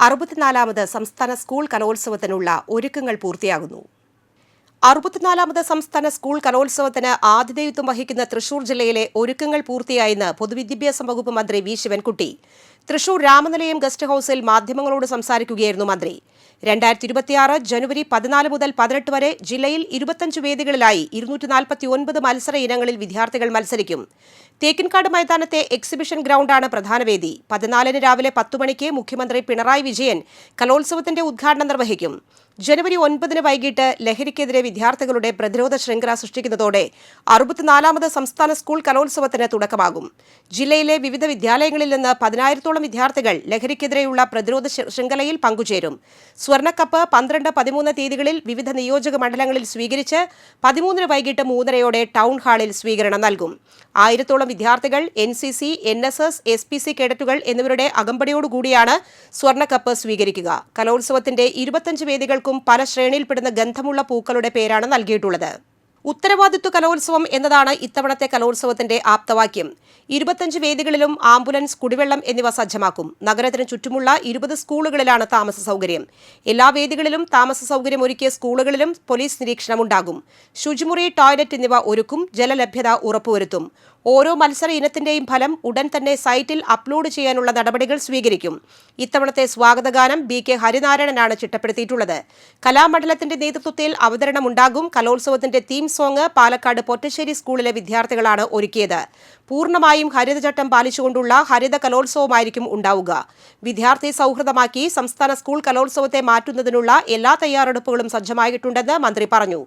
64ാമത് സംസ്ഥാന സ്കൂൾ കലോത്സവത്തിനുള്ള ഒരുക്കങ്ങൾ പൂർത്തിയാകുന്നു. 64ാമത് സംസ്ഥാന സ്കൂൾ കലോത്സവത്തിന് ആതിഥേയത്വം വഹിക്കുന്ന തൃശൂർ ജില്ലയിലെ ഒരുക്കങ്ങൾ പൂർത്തിയായെന്ന് പൊതുവിദ്യാഭ്യാസ വകുപ്പ് മന്ത്രി വി ശിവൻകുട്ടി തൃശൂർ രാമനിലയം ഗസ്റ്റ് ഹൌസിൽ മാധ്യമങ്ങളോട് സംസാരിക്കുകയായിരുന്നു മന്ത്രി. 2026 ജനുവരി 14 മുതൽ 18 വരെ ജില്ലയിൽ 25 വേദികളിലായി 249 മത്സര ഇനങ്ങളിൽ വിദ്യാർത്ഥികൾ മത്സരിക്കും. തേക്കിൻകാട് മൈതാനത്തെ എക്സിബിഷൻ ഗ്രൗണ്ടാണ് പ്രധാന വേദി. 14 രാവിലെ 10 മണിക്ക് മുഖ്യമന്ത്രി പിണറായി വിജയൻ കലോത്സവത്തിന്റെ ഉദ്ഘാടനം നിർവഹിക്കും. ജനുവരി 9 വൈകിട്ട് ലഹരിക്കെതിരെ വിദ്യാർത്ഥികളുടെ പ്രതിരോധ ശൃംഖല സൃഷ്ടിക്കുന്നതോടെ 64ാമത് സംസ്ഥാന സ്കൂൾ കലോത്സവത്തിന് തുടക്കമാകും. ജില്ലയിലെ വിവിധ വിദ്യാലയങ്ങളിൽ നിന്ന് 10,000-ഓളം വിദ്യാർത്ഥികൾ ലഹരിക്കെതിരെയുള്ള പ്രതിരോധ ശൃംഖലയിൽ പങ്കുചേരും. സ്വർണ്ണക്കപ്പ് 12, 13 തീയതികളിൽ വിവിധ നിയോജക മണ്ഡലങ്ങളിൽ സ്വീകരിച്ച് 13 വൈകിട്ട് 3:30 ടൗൺ ഹാളിൽ സ്വീകരണം നൽകും. 1000-ഓളം വിദ്യാർത്ഥികൾ NCC, NSS, SPC കേഡറ്റുകൾ എന്നിവരുടെ അകമ്പടിയോടുകൂടിയാണ് സ്വർണ്ണക്കപ്പ് സ്വീകരിക്കുക. കലോത്സവത്തിന്റെ 25 വേദികൾക്കും പല ശ്രേണിയിൽപ്പെടുന്ന ഗന്ധമുള്ള പൂക്കളുടെ പേരാണ് നൽകിയിട്ടുള്ളത്. ഉത്തരവാദിത്വ കലോത്സവം എന്നതാണ് ഇത്തവണത്തെ കലോത്സവത്തിന്റെ ആപ്തവാക്യം. 25 വേദികളിലും ആംബുലൻസ്, കുടിവെള്ളം എന്നിവ സജ്ജമാക്കും. നഗരത്തിന് ചുറ്റുമുള്ള 20 സ്കൂളുകളിലാണ് താമസ സൗകര്യം. എല്ലാ വേദികളിലും താമസ സൗകര്യം ഒരുക്കിയ സ്കൂളുകളിലും പോലീസ് നിരീക്ഷണമുണ്ടാകും. ശുചിമുറി, ടോയ്ലറ്റ് എന്നിവ ഒരുക്കും. ജലലഭ്യത ഉറപ്പുവരുത്തും. ഓരോ മത്സര ഇനത്തിന്റെയും ഫലം ഉടൻ തന്നെ സൈറ്റിൽ അപ്ലോഡ് ചെയ്യാനുള്ള നടപടികൾ സ്വീകരിക്കും. ഇത്തവണത്തെ സ്വാഗതഗാനം BK ഹരിനാരായണനാണ് ചിട്ടപ്പെടുത്തിയിട്ടുള്ളത്. കലാമണ്ഡലത്തിന്റെ നേതൃത്വത്തിൽ അവതരണമുണ്ടാകും. കലോത്സവത്തിന്റെ തീം സോങ് പാലക്കാട് പൊറ്റശ്ശേരി സ്കൂളിലെ വിദ്യാർത്ഥികളാണ് ഒരുക്കിയത്. പൂർണ്ണമായും ഹരിതചട്ടം പാലിച്ചുകൊണ്ടുള്ള ഹരിത കലോത്സവമായിരിക്കും ഉണ്ടാവുക. വിദ്യാർത്ഥി സൗഹൃദമാക്കി സംസ്ഥാന സ്കൂൾ കലോത്സവത്തെ മാറ്റുന്നതിനുള്ള എല്ലാ തയ്യാറെടുപ്പുകളും സജ്ജമായിട്ടുണ്ടെന്ന് മന്ത്രി പറഞ്ഞു.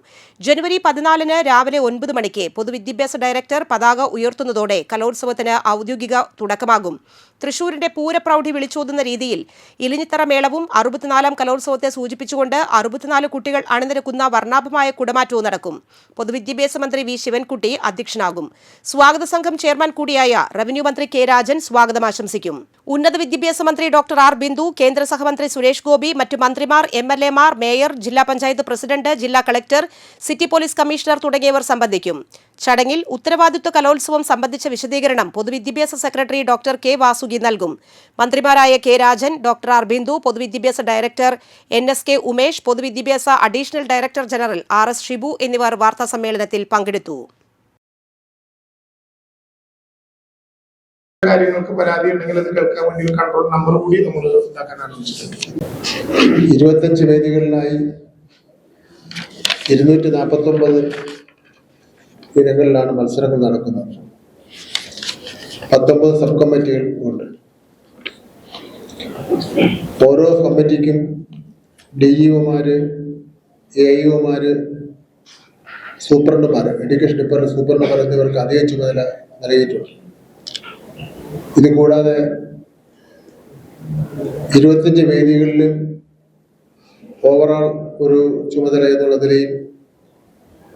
ജനുവരി 14 രാവിലെ 9 മണിക്ക് പൊതുവിദ്യാഭ്യാസ ഡയറക്ടർ പതാക ഉയർത്തുന്നതോടെ കലോത്സവത്തിന് ഔദ്യോഗിക തുടക്കമാകും. തൃശൂരിന്റെ പൂരപ്രൗഢി വിളിച്ചോതുന്ന രീതിയിൽ ഇലിഞ്ഞിത്തറ മേളവും 64ാം കലോത്സവത്തെ സൂചിപ്പിച്ചുകൊണ്ട് 64 കുട്ടികൾ അണിനിരക്കുന്ന വർണ്ണാഭമായ കുടമാറ്റവും നടക്കും. പൊതുവിദ്യാഭ്യാസ മന്ത്രി വി ശിവൻകുട്ടി അധ്യക്ഷനാകും. സ്വാഗത സംഘം ചെയർമാൻ കൂടിയായ റവന്യൂ മന്ത്രി K രാജൻ സ്വാഗതം ആശംസിക്കും. ഉന്നത വിദ്യാഭ്യാസ മന്ത്രി ഡോക്ടർ R ബിന്ദു, കേന്ദ്ര സഹമന്ത്രി സുരേഷ് ഗോപി, മറ്റു മന്ത്രിമാർ, MLA മാർ, മേയർ, ജില്ലാ പഞ്ചായത്ത് പ്രസിഡന്റ്, ജില്ലാ കളക്ടർ, സിറ്റി പോലീസ് കമ്മീഷണർ തുടങ്ങിയവർ സംബന്ധിക്കും. ചടങ്ങിൽ ഉത്തരവാദിത്വ കലോത്സവം സംബന്ധിച്ച വിശദീകരണം പൊതുവിദ്യാഭ്യാസ സെക്രട്ടറി ഡോക്ടർ K വാസുകി നൽകും. മന്ത്രിമാരായ K Rajan, doctor R Bindu, പൊതുവിദ്യാഭ്യാസ ഡയറക്ടർ NSK ഉമേഷ്, പൊതുവിദ്യാഭ്യാസ additional director general RS Shibu എന്നിവർ വാർത്താസമ്മേളനത്തിൽ പങ്കെടുത്തു. കാര്യങ്ങൾക്ക് പരാതി ഉണ്ടെങ്കിൽ അത് കേൾക്കാൻ വേണ്ടി കൺട്രോൾ നമ്പർ കൂടി നമ്മൾ ഇതാക്കാൻ ആലോചിച്ചിട്ടുണ്ട്. 25 വേദികളിലായി 249 ഇനങ്ങളിലാണ് മത്സരങ്ങൾ നടക്കുന്നത്. 19 സബ് കമ്മിറ്റികൾ ഉണ്ട്. ഓരോ കമ്മിറ്റിക്കും DEO-മാര്, AIO-മാര്, സൂപ്രണ്ടുമാർ, എഡ്യൂക്കേഷൻ ഡിപ്പാർട്ട്മെന്റ് സൂപ്രണ്ടുമാർ എന്നിവർക്ക് അധിക ചുമതല നൽകിയിട്ടുണ്ട്. ഇത് കൂടാതെ 25 വേദികളിലും ഓവറോൾ ഒരു ചുമതല എന്നുള്ളതിലെയും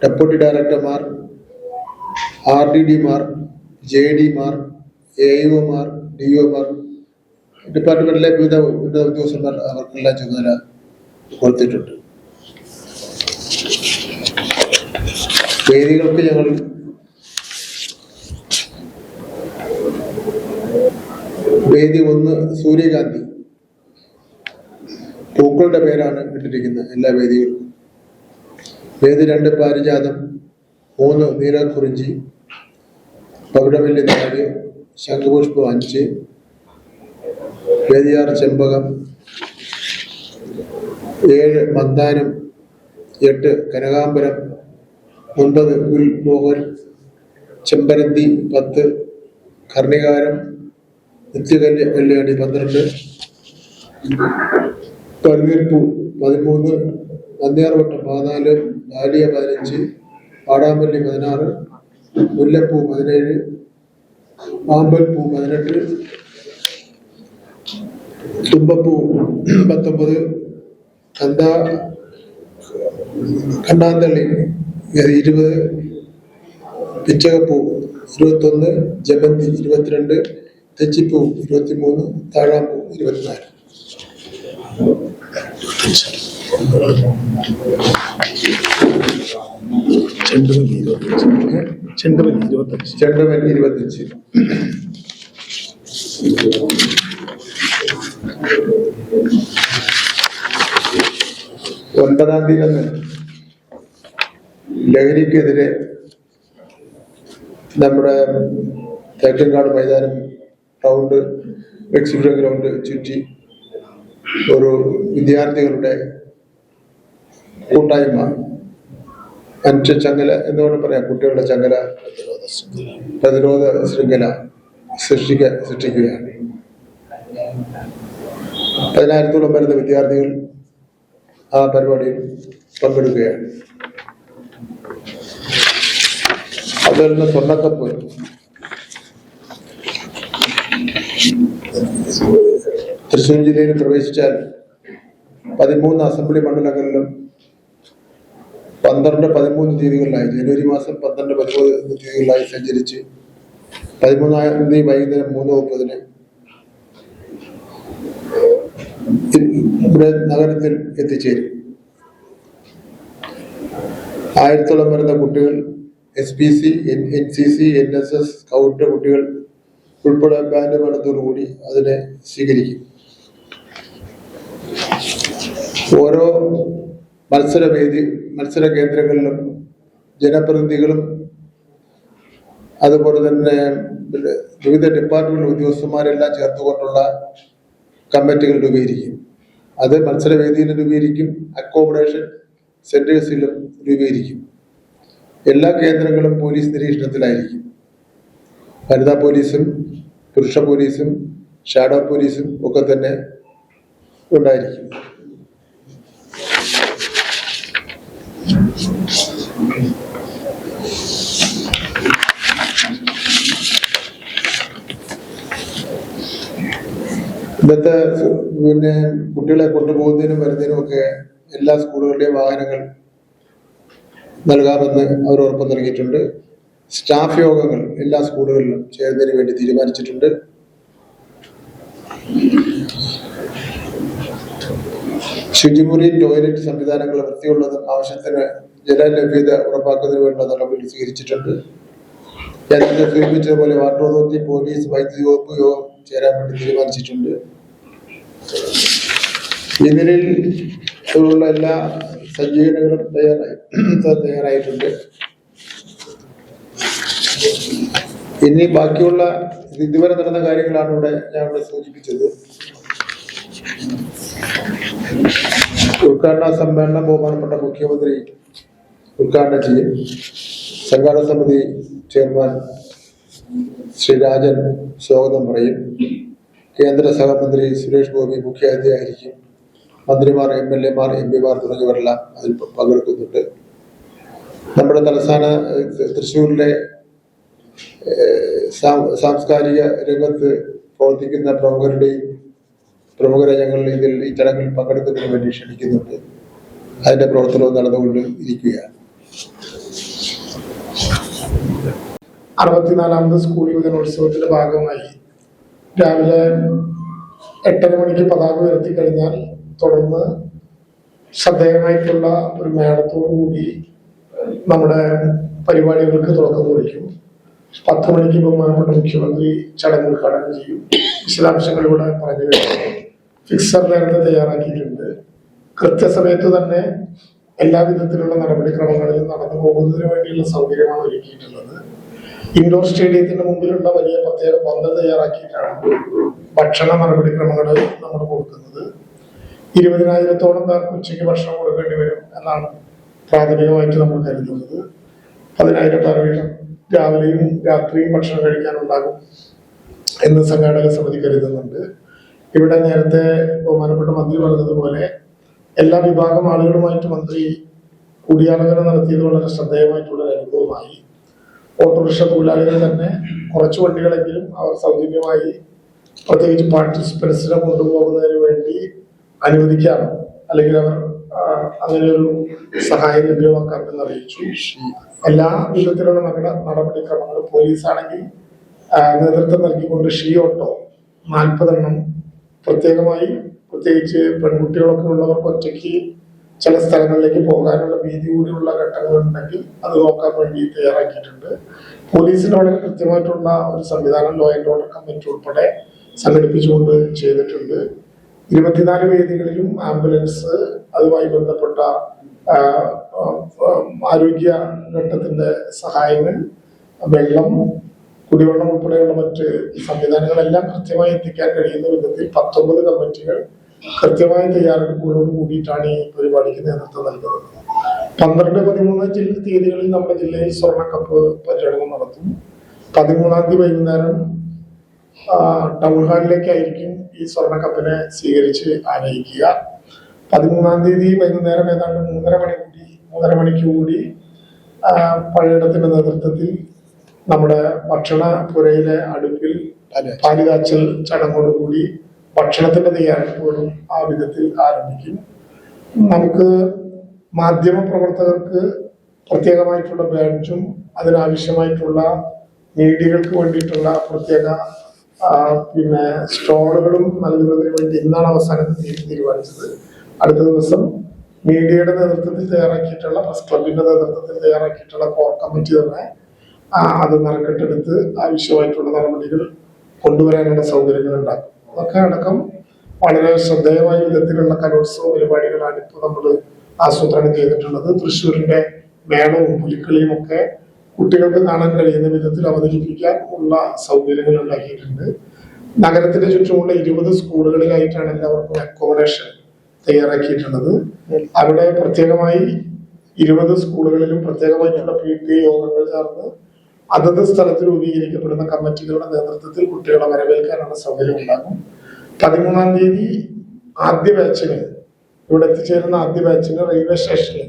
ഡെപ്യൂട്ടി ഡയറക്ടർമാർ, RDD-മാർ, JD-മാർ, AIO-മാർ, DO-മാർ, ഡിപ്പാർട്ട്മെന്റിലെ വിവിധ ഉദ്യോഗസ്ഥന്മാർ അവർക്കെല്ലാം ചുമതല കൊടുത്തിട്ടുണ്ട്. വേദികൾക്ക് ഞങ്ങൾ വേദി 1 സൂര്യകാന്തി, പൂക്കളുടെ പേരാണ് ഇട്ടിരിക്കുന്നത് എല്ലാ വേദികൾക്കും. വേദി 2 പാരിജാതം, 3 നീലക്കുറിഞ്ചി, പവിഴവല്ലി 4, ശംഖുപുഷ്പം 5, വേദി 6 ചെമ്പകം, 7 മന്ദാനം, 8 കനകാംബരം, 9 ഉൽമോഹൻ, ചെമ്പരന്തി 10, കർണികാരം, നിത്യകല്യാണി 12, പന്നീർപ്പൂ 13, നന്ദ്യാർവട്ടം 14, ഡാലിയ 15, വാടാമല്ലി 16, മുല്ലപ്പൂ 17, ആമ്പൽപ്പൂ 18, തുമ്പപ്പൂ 19, കണ്ടാന്തള്ളി 20, പിച്ചകപ്പൂ 21, ജമന്തി 22, തെച്ചിപ്പൂ 23, താഴാമ്പൂ 24. ചെണ്ടുമല്ലി 25. ഒൻപതാം തീയതി ലഹരിക്കെതിരെ നമ്മുടെ തേക്കൻകാട് മൈതാനം റൗണ്ട് എക്സിബിഷൻ ഗ്രൗണ്ട് ചുറ്റി ഒരു വിദ്യാർത്ഥികളുടെ കൂട്ടായ്മ ചങ്ങല എന്ന് വേണം പറയാം, കുട്ടികളുടെ ചങ്ങല പ്രതിരോധ ശൃംഖല സൃഷ്ടിക്കുകയാണ്. 10,000-ഓളം വരുന്ന വിദ്യാർത്ഥികൾ ആ പരിപാടിയിൽ പങ്കെടുക്കുകയാണ്. അതിൽ നിന്ന് സ്വർണ്ണക്കപ്പ് തൃശ്ശൂർ ജില്ലയിൽ പ്രവേശിച്ചാൽ 13 അസംബ്ലി മണ്ഡലങ്ങളിലും 12-13 തീയതികളിലായി ജനുവരി മാസം 12-13 തീയതികളിലായി സഞ്ചരിച്ച് 13-ാം തീയതി വൈകുന്നേരം 3:30 ഇവിടെ നഗരത്തിൽ എത്തിച്ചേരും. 1000-ഓളം വരുന്ന കുട്ടികൾ SPC, NCC, NSS, സ്കൗട്ട് കുട്ടികൾ ഉൾപ്പെടെ ബാൻഡ് മേളത്തോടുകൂടി അതിനെ സ്വീകരിക്കും. ഓരോ മത്സര കേന്ദ്രങ്ങളിലും ജനപ്രതിനിധികളും അതുപോലെ തന്നെ വിവിധ ഡിപ്പാർട്ട്മെന്റ് ഉദ്യോഗസ്ഥന്മാരെല്ലാം ചേർത്തുകൊണ്ടുള്ള കമ്മിറ്റികൾ രൂപീകരിക്കും. അത് മത്സരവേദിയിലും രൂപീകരിക്കും, അക്കോമഡേഷൻ സെന്റേഴ്സിലും രൂപീകരിക്കും. എല്ലാ കേന്ദ്രങ്ങളും പോലീസ് നിരീക്ഷണത്തിലായിരിക്കും. വനിതാ പോലീസും പുരുഷ പോലീസും ഷാഡോ പോലീസും ഒക്കെ തന്നെ ഉണ്ടായിരിക്കും. ഇന്നത്തെ കുട്ടികളെ കൊണ്ടുപോകുന്നതിനും വരുന്നതിനും ഒക്കെ എല്ലാ സ്കൂളുകളുടെയും വാഹനങ്ങൾ നൽകാമെന്ന് അവർ ഉറപ്പ് നൽകിയിട്ടുണ്ട്. സ്റ്റാഫ് യോഗങ്ങൾ എല്ലാ സ്കൂളുകളിലും ചേരുന്നതിന് വേണ്ടി തീരുമാനിച്ചിട്ടുണ്ട്. ശുചിമുറി, ടോയ്ലറ്റ് സംവിധാനങ്ങൾ വൃത്തിയുള്ളതും ആവശ്യത്തിന് ജലലഭ്യത ഉറപ്പാക്കുന്നതിന് വേണ്ട നടപടി സ്വീകരിച്ചിട്ടുണ്ട്. നേരത്തെ സൂചിപ്പിച്ചതുപോലെ വാട്ടർ അതോറിറ്റി, പോലീസ്, വൈദ്യുതി വകുപ്പ് യോഗം ചേരാൻ വേണ്ടി തീരുമാനിച്ചിട്ടുണ്ട്. ഈ നിലയിൽ ഉള്ള എല്ലാ സജ്ജീകരണങ്ങളും തയ്യാറായിട്ടുണ്ട്. ഇനി ബാക്കിയുള്ള ഇതുവരെ നടന്ന കാര്യങ്ങളാണ് ഞാൻ ഇവിടെ സൂചിപ്പിച്ചത്. ഉദ്ഘാടന സമ്മേളനം ബഹുമാനപ്പെട്ട മുഖ്യമന്ത്രി ഉദ്ഘാടനം ചെയ്യും. സംഘാടക സമിതി ചെയർമാൻ ശ്രീ രാജൻ സ്വാഗതം പറയും. കേന്ദ്ര സഹമന്ത്രി സുരേഷ് ഗോപി മുഖ്യ അതിഥിയായിരിക്കും. മന്ത്രിമാർ, MLA മാർ, MP മാർ തുടങ്ങിയവരെല്ലാം അതിൽ പങ്കെടുക്കുന്നുണ്ട്. നമ്മുടെ തലസ്ഥാന തൃശ്ശൂരിലെ സാംസ്കാരിക രംഗത്ത് പ്രവർത്തിക്കുന്ന പ്രമുഖരെ ഞങ്ങൾ ഈ ചടങ്ങിൽ പങ്കെടുക്കുന്നതിന് വേണ്ടി ക്ഷണിക്കുന്നുണ്ട്. അതിന്റെ പ്രവർത്തനവും നടന്നുകൊണ്ട് ഇരിക്കുകയാണ്. 64ാമത് സ്കൂൾ യുവജനോത്സവത്തിന്റെ ഭാഗമായി രാവിലെ 8:30 മണിക്ക് പതാക ഉയർത്തി കഴിഞ്ഞാൽ തുടർന്ന് ശ്രദ്ധേയമായിട്ടുള്ള ഒരു മേളത്തോടുകൂടി നമ്മുടെ പരിപാടികൾക്ക് തുടക്കം കുറിക്കും. 10 മണിക്ക് ബഹുമാനപ്പെട്ട മുഖ്യമന്ത്രി ചടങ്ങ് ഉദ്ഘാടനം ചെയ്യും. വിശദാംശങ്ങളിലൂടെ പറഞ്ഞു കഴിഞ്ഞു. ഫിക്സർ നേരത്തെ തയ്യാറാക്കിയിട്ടുണ്ട്. കൃത്യസമയത്ത് തന്നെ എല്ലാ വിധത്തിലുള്ള നടപടിക്രമങ്ങളിലും നടന്നു പോകുന്നതിന് വേണ്ടിയുള്ള സൗകര്യമാണ് ഒരുക്കിയിട്ടുള്ളത്. ഇൻഡോർ സ്റ്റേഡിയത്തിന്റെ മുമ്പിലുള്ള വലിയ പ്രത്യേക പന്തൽ തയ്യാറാക്കിയിട്ടാണ് ഭക്ഷണ നടപടിക്രമങ്ങൾ നമ്മൾ കൊടുക്കുന്നത്. 20,000-ഓളം പേർക്ക് ഉച്ചയ്ക്ക് ഭക്ഷണം കൊടുക്കേണ്ടി വരും എന്നാണ് പ്രാഥമികമായിട്ട് നമ്മൾ കരുതുന്നത്. 10,000 പേർ വീതം രാവിലെയും രാത്രിയും ഭക്ഷണം കഴിക്കാനുണ്ടാകും എന്ന് സംഘാടക സമിതി കരുതുന്നുണ്ട്. ഇവിടെ നേരത്തെ ബഹുമാനപ്പെട്ട മന്ത്രി പറഞ്ഞതുപോലെ എല്ലാ വിഭാഗം ആളുകളുമായിട്ട് മന്ത്രി കൂടിയാലോചന നടത്തിയത് വളരെ ശ്രദ്ധേയമായിട്ടുള്ള അനുഭവമായി. ഓട്ടോറിക്ഷ തൊഴിലാളികൾ തന്നെ കുറച്ച് വണ്ടികളെങ്കിലും അവർ സൗജന്യമായി പ്രത്യേകിച്ച് പാർട്ടിസിപ്പൻസിനെ കൊണ്ടുപോകുന്നതിന് വേണ്ടി അനുവദിക്കാം, അല്ലെങ്കിൽ അവർ അങ്ങനെ ഒരു സഹായം ലഭ്യമാക്കാമെന്ന് അറിയിച്ചു. എല്ലാ വിധത്തിലുള്ള നടപടിക്രമങ്ങളും പോലീസാണെങ്കിൽ നേതൃത്വം നൽകിക്കൊണ്ട് ഓട്ടോ 40 എണ്ണം പ്രത്യേകിച്ച് പെൺകുട്ടികളൊക്കെ ഉള്ളവർക്ക് ഒറ്റയ്ക്ക് ചില സ്ഥലങ്ങളിലേക്ക് പോകാനുള്ള ഭീതി കൂടിയുള്ള ഘട്ടങ്ങളുണ്ടെങ്കിൽ അത് നോക്കാൻ വേണ്ടി തയ്യാറാക്കിയിട്ടുണ്ട്. പോലീസിന് വളരെ കൃത്യമായിട്ടുള്ള ഒരു സംവിധാനം ലോ ആൻഡ് ഓർഡർ കമ്മിറ്റി ഉൾപ്പെടെ സംഘടിപ്പിച്ചുകൊണ്ട് ചെയ്തിട്ടുണ്ട്. 24 വേദികളിലും ആംബുലൻസ്, അതുമായി ബന്ധപ്പെട്ട ആരോഗ്യ ഘട്ടത്തിന്റെ സഹായങ്ങൾ, വെള്ളം, കുടിവെള്ളം ഉൾപ്പെടെയുള്ള മറ്റ് സംവിധാനങ്ങളെല്ലാം കൃത്യമായി എത്തിക്കാൻ കഴിയുന്ന വിധത്തിൽ 19 കമ്മിറ്റികൾ കൃത്യമായ തയ്യാറെടുപ്പുകളോട് കൂടിയിട്ടാണ് ഈ പരിപാടിക്ക് നേതൃത്വം നൽകുന്നത്. 12, 13 തീയതികളിൽ നമ്മുടെ ജില്ലയിൽ സ്വർണ്ണക്കപ്പ് പര്യടനം നടത്തും. 13-ാം തീയതി വൈകുന്നേരം ടൗൺ ഹാളിലേക്കായിരിക്കും ഈ സ്വർണ്ണക്കപ്പിനെ സ്വീകരിച്ച് ആനയിക്കുക. 13-ാം തീയതി വൈകുന്നേരം ഏതാണ്ട് 3:30 മണിക്ക് കൂടി പഴയടത്തിന്റെ നേതൃത്വത്തിൽ നമ്മുടെ ഭക്ഷണ പുരയിലെ അടുപ്പിൽ പാലുകാച്ചൽ ചടങ്ങോടുകൂടി ഭക്ഷണത്തിന്റെ തയ്യാറെടുപ്പുകളും ആ വിധത്തിൽ ആരംഭിക്കും. നമുക്ക് മാധ്യമ പ്രവർത്തകർക്ക് പ്രത്യേകമായിട്ടുള്ള ബാഡ്ജും അതിനാവശ്യമായിട്ടുള്ള മീഡിയകൾക്ക് വേണ്ടിയിട്ടുള്ള പ്രത്യേക സ്ട്രോളുകളും നൽകുന്നതിന് വേണ്ടി ഇന്നാണ് അവസാനത്തെ തീരുമാനിച്ചത്. അടുത്ത ദിവസം മീഡിയയുടെ നേതൃത്വത്തിൽ തയ്യാറാക്കിയിട്ടുള്ള പ്രസ് ക്ലബിന്റെ നേതൃത്വത്തിൽ തയ്യാറാക്കിയിട്ടുള്ള കോർ കമ്മിറ്റി തന്നെ അത് നറുക്കെട്ടെടുത്ത് ആവശ്യമായിട്ടുള്ള നടപടികൾ കൊണ്ടുവരാനുള്ള സൗകര്യങ്ങൾ ഉണ്ടാക്കും. അതൊക്കെ അടക്കം വളരെ ശ്രദ്ധേയമായ വിധത്തിലുള്ള കലോത്സവ പരിപാടികളാണ് ഇപ്പോൾ നമ്മൾ ആസൂത്രണം ചെയ്തിട്ടുള്ളത്. തൃശ്ശൂരിന്റെ മേളവും പുലിക്കളിയും ഒക്കെ കുട്ടികൾക്ക് കാണാൻ കഴിയുന്ന വിധത്തിൽ അവതരിപ്പിക്കാൻ ഉള്ള സൗകര്യങ്ങൾ ഉണ്ടാക്കിയിട്ടുണ്ട്. നഗരത്തിന്റെ ചുറ്റുമുള്ള 20 സ്കൂളുകളിലായിട്ടാണ് എല്ലാവർക്കും അക്കോമഡേഷൻ തയ്യാറാക്കിയിട്ടുള്ളത്. അവിടെ പ്രത്യേകമായി 20 സ്കൂളുകളിലും പ്രത്യേകമായിട്ടുള്ള PTA യോഗങ്ങൾ ചേർന്ന് അതത് സ്ഥലത്ത് രൂപീകരിക്കപ്പെടുന്ന കമ്മിറ്റികളുടെ നേതൃത്വത്തിൽ കുട്ടികളെ വരവേൽക്കാനുള്ള സൗകര്യം ഉണ്ടാകും. 13-ാം തീയതി ആദ്യ ബാച്ചിന് ഇവിടെ എത്തിച്ചേരുന്ന ആദ്യ ബാച്ചിന് റെയിൽവേ സ്റ്റേഷനിൽ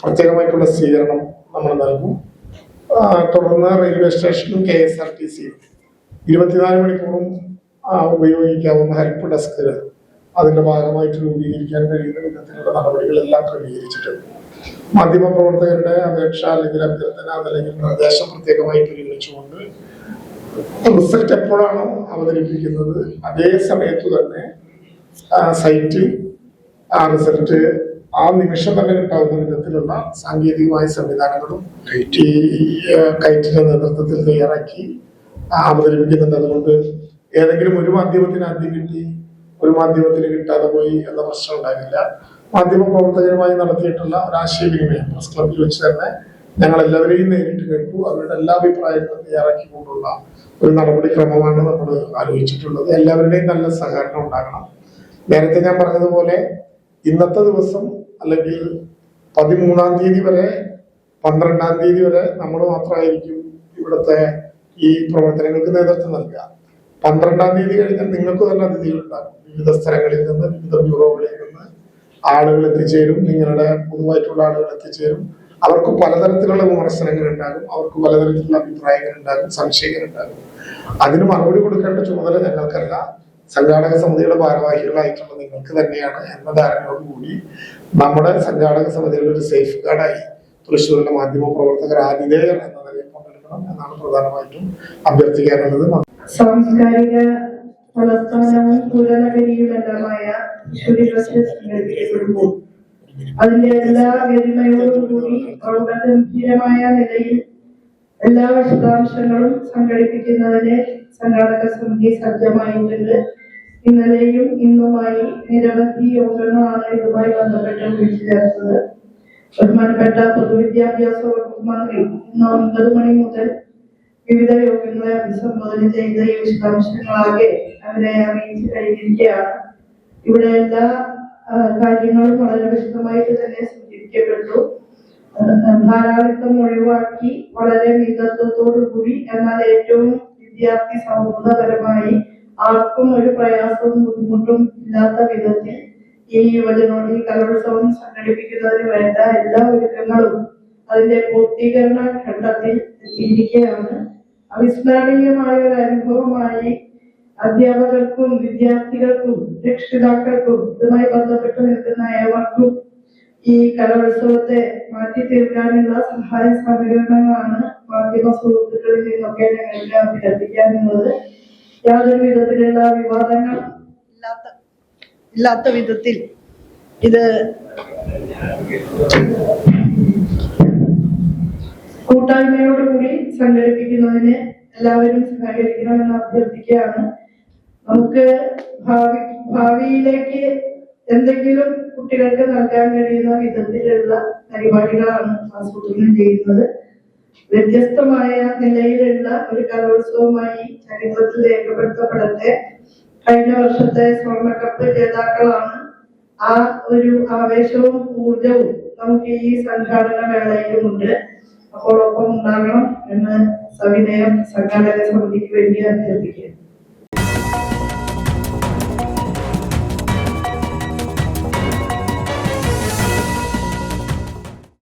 പ്രത്യേകമായിട്ടുള്ള സ്വീകരണം നമ്മൾ നൽകും. തുടർന്ന് റെയിൽവേ സ്റ്റേഷനും KSRTC 24 മണിക്കൂറും ഉപയോഗിക്കാവുന്ന ഹെൽപ്പ് ഡെസ്കുകൾ അതിന്റെ ഭാഗമായിട്ട് രൂപീകരിക്കാൻ കഴിയുന്ന വിധത്തിലുള്ള നടപടികളെല്ലാം ക്രമീകരിച്ചിട്ടുണ്ട്. മാധ്യമപ്രവർത്തകരുടെ അപേക്ഷ അല്ലെങ്കിൽ അഭ്യർത്ഥന അതല്ലെങ്കിൽ നിർദ്ദേശം പ്രത്യേകമായി പരിഗണിച്ചുകൊണ്ട് റിസൾട്ട് എപ്പോഴാണോ അവതരിപ്പിക്കുന്നത് അതേ സമയത്ത് തന്നെ സൈറ്റിൽ ആ റിസൾട്ട് ആ നിമിഷം തന്നെ കിട്ടാവുന്ന വിധത്തിലുള്ള സാങ്കേതികമായ സംവിധാനങ്ങളും ഈ കൈറ്റിന്റെ നേതൃത്വത്തിൽ തയ്യാറാക്കി അവതരിപ്പിക്കുന്നുണ്ട്. അതുകൊണ്ട് ഏതെങ്കിലും ഒരു മാധ്യമത്തിന് ആദ്യം കിട്ടി ഒരു മാധ്യമത്തിന് കിട്ടാതെ പോയി എന്ന പ്രശ്നം ഉണ്ടാകില്ല. മാധ്യമ പ്രവർത്തകരുമായി നടത്തിയിട്ടുള്ള ഒരാശയവിനിമയം പ്രസ് ക്ലബിൽ വെച്ച് തന്നെ ഞങ്ങൾ എല്ലാവരെയും നേരിട്ട് കേട്ടു. അവരുടെ എല്ലാ അഭിപ്രായങ്ങളും തയ്യാറാക്കിക്കൊണ്ടുള്ള ഒരു നടപടിക്രമമാണ് നമ്മൾ ആലോചിച്ചിട്ടുള്ളത്. എല്ലാവരുടെയും നല്ല സഹകരണം ഉണ്ടാകണം. നേരത്തെ ഞാൻ പറഞ്ഞതുപോലെ ഇന്നത്തെ ദിവസം അല്ലെങ്കിൽ 13-ാം തീയതി വരെ 12-ാം തീയതി വരെ നമ്മൾ മാത്രമായിരിക്കും ഇവിടുത്തെ ഈ പ്രവർത്തനങ്ങൾക്ക് നേതൃത്വം നൽകുക. 12-ാം തീയതി കഴിഞ്ഞാൽ നിങ്ങൾക്ക് തന്നെ അതിഥികളുണ്ടാകും. വിവിധ സ്ഥലങ്ങളിൽ നിന്ന്, വിവിധ ബ്യൂറോകളിൽ നിന്ന് ആളുകൾ എത്തിച്ചേരും. നിങ്ങളുടെ പൊതുവായിട്ടുള്ള ആളുകൾ എത്തിച്ചേരും. അവർക്ക് പലതരത്തിലുള്ള വിമർശനങ്ങൾ ഉണ്ടാകും, അവർക്ക് പലതരത്തിലുള്ള അഭിപ്രായങ്ങൾ ഉണ്ടാകും, സംശയങ്ങൾ ഉണ്ടാകും. അതിന് മറുപടി കൊടുക്കേണ്ട ചുമതല ഞങ്ങൾക്കല്ല, സംഘാടക സമിതിയുടെ ഭാരവാഹികളായിട്ടുള്ള നിങ്ങൾക്ക് തന്നെയാണ് എന്ന ധാരണയോടുകൂടി നമ്മുടെ സംഘാടക സമിതിയുടെ ഒരു സേഫ് ഗാർഡായി തൃശ്ശൂരിലെ മാധ്യമ പ്രവർത്തകർ ആതിഥേയർ എന്ന നിലയിൽ പങ്കെടുക്കണം എന്നാണ് പ്രധാനമായിട്ടും അഭ്യർത്ഥിക്കാനുള്ളത്. സാംസ്കാരിക തലസ്ഥാനവും പൂരനഗരിയുമെല്ലാമായ സംഘടിപ്പിക്കപ്പെടുമ്പോൾ അതിന്റെ എല്ലാ ഗരിമയോടുകൂടി ഗംഭീരമായ നിലയിൽ എല്ലാ വിശദാംശങ്ങളും സംഘടിപ്പിക്കുന്നതിന് സംഘാടക സമിതി സജ്ജമായിട്ടുണ്ട്. ഇന്നലെയും ഇന്നുമായി നിരവധി യോഗങ്ങളാണ് ഇതുമായി ബന്ധപ്പെട്ട് വിളിച്ചു ചേർത്തത്. ബഹുമാനപ്പെട്ട പൊതുവിദ്യാഭ്യാസ വകുപ്പ് മന്ത്രി ഇന്ന് 9 മണി മുതൽ വിവിധ യോഗങ്ങളെ അഭിസംബോധന ചെയ്ത ഈ വിശദാംശങ്ങളാകെ അവരെ അറിയിച്ചു കഴിഞ്ഞിരിക്കുകയാണ്. ഇവിടെ എല്ലാ കാര്യങ്ങളും വളരെ വിശദമായിട്ട് തന്നെ സൂചിപ്പിക്കപ്പെട്ടു. ധാരാളിത്തം ഒഴിവാക്കി വളരെ മിതത്വത്തോടു കൂടി എന്നാൽ ഏറ്റവും വിദ്യാർത്ഥി സൗഹൃദപരമായി ആർക്കും ഒരു പ്രയാസവും ബുദ്ധിമുട്ടും ഇല്ലാത്ത വിധത്തിൽ ഈ യുവജനോട് ഈ കലോത്സവം സംഘടിപ്പിക്കുന്നതിന് വേണ്ട എല്ലാ ഒരുക്കങ്ങളും അതിന്റെ പൂർത്തീകരണ ഘട്ടത്തിൽ എത്തിയിരിക്കുകയാണ്. അവിസ്മരണീയമായ ഒരു അനുഭവമായി അധ്യാപകർക്കും വിദ്യാർത്ഥികൾക്കും രക്ഷിതാക്കൾക്കും ഇതുമായി ബന്ധപ്പെട്ട് നിൽക്കുന്ന ഏവർക്കും ഈ കലോത്സവത്തെ മാറ്റി തീർക്കാനുള്ള സഹായ സഹകരണങ്ങളാണ് മാധ്യമ സുഹൃത്തുക്കളിൽ നിന്നൊക്കെ ഞങ്ങൾക്ക് അഭ്യർത്ഥിക്കാനുള്ളത്. യാതൊരു വിധത്തിലുള്ള വിവാദങ്ങൾ ഇല്ലാത്ത വിധത്തിൽ ഇത് കൂട്ടായ്മയോടുകൂടി സംഘടിപ്പിക്കുന്നതിന് എല്ലാവരും സഹകരിക്കണമെന്ന് അഭ്യർത്ഥിക്കുകയാണ്. നമുക്ക് ഭാവിയിലേക്ക് എന്തെങ്കിലും കുട്ടികൾക്ക് നൽകാൻ കഴിയുന്ന വിധത്തിലുള്ള പരിപാടികളാണ് ആസൂത്രണം ചെയ്യുന്നത്. വ്യത്യസ്തമായ നിലയിലുള്ള ഒരു കലോത്സവമായി ചരിത്രത്തിൽ രേഖപ്പെടുത്തപ്പെടട്ടെ. കഴിഞ്ഞ വർഷത്തെ സ്വർണ്ണക്കപ്പ് ജേതാക്കളാണ്. ആ ഒരു ആവേശവും ഊർജവും നമുക്ക് ഈ സംഘാടന വേളയിലുമുണ്ട്. അപ്പോൾ ഒപ്പം ഉണ്ടാകണം എന്ന് സവിനയം സംഘാടക സമിതിക്ക് വേണ്ടി അഭ്യർത്ഥിക്കുന്നു.